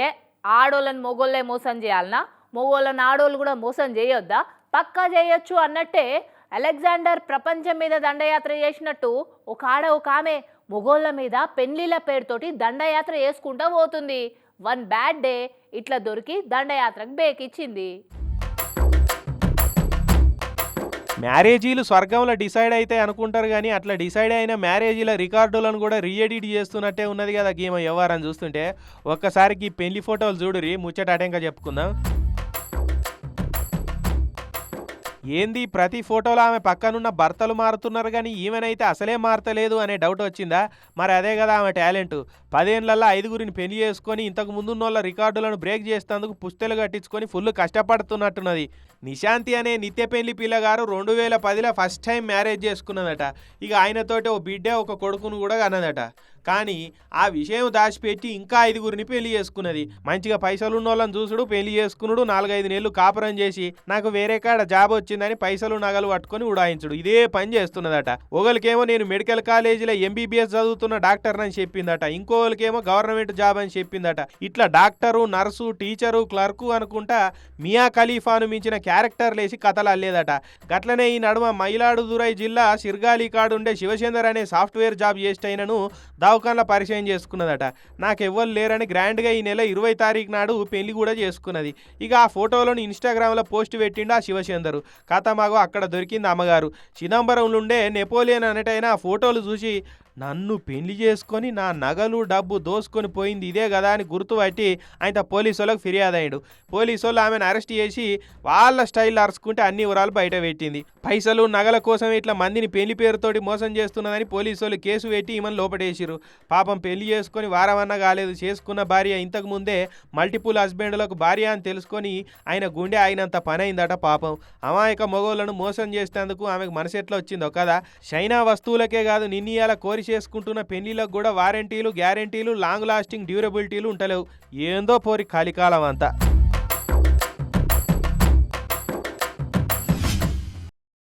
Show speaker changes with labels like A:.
A: ఏ ఆడోళ్ళని మొగోళ్ళే మోసం చేయాలనా? మొగోళ్ళని ఆడోళ్ళు కూడా మోసం చేయొద్దా? పక్కా చేయొచ్చు అన్నట్టే అలెగ్జాండర్ ప్రపంచం మీద దండయాత్ర చేసినట్టు ఒక ఆమె మొగోళ్ళ మీద పెళ్లిళ్ళ పేరుతోటి దండయాత్ర చేసుకుంటూ పోతుంది. వన్ బ్యాడ్ డే ఇట్లా దొరికి దండయాత్రకు బేకిచ్చింది.
B: మ్యారేజీలు స్వర్గంలో డిసైడ్ అయితే అనుకుంటారు కానీ అట్లా డిసైడ్ అయిన మ్యారేజీల రికార్డులను కూడా రీఎడిట్ చేస్తున్నట్టే ఉన్నది కదా గేమ్ వ్యవహారం చూస్తుంటే. ఒక్కసారికి పెళ్లి ఫోటోలు చూడురి, ముచ్చట అటెంక చెప్పుకుందాం. ఏంది ప్రతి ఫోటోలో ఆమె పక్కనున్న భర్తలు మారుతున్నారు కానీ ఈమెనైతే అసలే మారతలేదు అనే డౌట్ వచ్చిందా? మరి అదే కదా ఆమె టాలెంట్. 10 ఏళ్లలో 5గురిని పెళ్లి చేసుకొని ఇంతకు ముందున్న రికార్డులను బ్రేక్ చేసేందుకు పుస్తెలు కట్టించుకొని ఫుల్ కష్టపడుతున్నట్టున్నది. నిశాంతి అనే నిత్య పెళ్లి పిల్లగారు 2010లో ఫస్ట్ టైం మ్యారేజ్ చేసుకున్నదట. ఇక ఆయనతోటి ఓ బిడ్డ ఒక కొడుకును కూడా కన్నదట. కానీ ఆ విషయం దాచిపెట్టి ఇంకా 5గురిని పెళ్లి చేసుకున్నది. మంచిగా పైసలు ఉన్న వాళ్ళని చూసుడు, పెళ్లి చేసుకున్నాడు, 4-5 నెలలు కాపురం చేసి నాకు వేరే కాడ జాబ్ వచ్చిందని పైసలు నగలు పట్టుకొని ఉడాయించుడు, ఇదే పని చేస్తున్నదట. ఒకరికేమో నేను మెడికల్ కాలేజీలో MBBS చదువుతున్న డాక్టర్ అని చెప్పిందట, ఇంకోళ్ళకేమో గవర్నమెంట్ జాబ్ అని చెప్పిందట. ఇట్లా డాక్టరు, నర్సు, టీచరు, క్లర్కు అనుకుంటా మియా ఖలీఫాను మించిన క్యారెక్టర్ లేసి కథలు అల్లేదట. గట్లనే ఈ నడుమ మయిలాడుదురై జిల్లా సిర్గాలి కాడుండే శివచందర్ అనే సాఫ్ట్వేర్ జాబ్ చేసేటైనను దావకాన్లో పరిచయం చేసుకున్నదట. నాకెవ్వరు లేరని గ్రాండ్గా ఈ నెల 20 తారీఖు నాడు పెళ్లి కూడా చేసుకున్నది. ఇక ఆ ఫోటోలను ఇన్స్టాగ్రామ్లో పోస్ట్ పెట్టిండు ఆ శివచందరు. కథమాగో అక్కడ దొరికింది అమ్మగారు. చిదంబరంలో ఉండే నెపోలియన్ అనేటైనా ఆ ఫోటోలు చూసి నన్ను పెళ్లి చేసుకొని నా నగలు డబ్బు దోసుకొని పోయింది ఇదే కదా అని గుర్తుపట్టి ఆయన పోలీసు వాళ్ళకి ఫిర్యాదు అయ్యాడు. పోలీసు వాళ్ళు ఆమెను అరెస్ట్ చేసి వాళ్ళ స్టైల్ అరుచుకుంటే అన్ని వివరాలు బయట పెట్టింది. పైసలు నగల కోసం ఇట్లా మందిని పెళ్లి పేరుతోటి మోసం చేస్తున్నదని పోలీసు వాళ్ళు కేసు పెట్టి ఈమెను లోపడేసిరు. పాపం పెళ్లి చేసుకొని వారమన్నా కాలేదు. చేసుకున్న భార్య ఇంతకు ముందే మల్టిపుల్ హస్బెండ్లకు భార్య అని తెలుసుకొని ఆయన గుండె అయినంత పని అయిందట. పాపం అమాయక మొగోళ్లను మోసం చేసేందుకు ఆమెకు మనసు ఎట్లా వచ్చిందో కదా. చైనా వస్తువులకే కాదు నిన్నీయాల కోరి చేసుకుంటున్న పెళ్లిలకు కూడా వారంటీలు, గ్యారంటీలు, లాంగ్ లాస్టింగ్ డ్యూరబిలిటీలు ఉంటలేవు. ఏందో పోరి కలికాలం అంతా.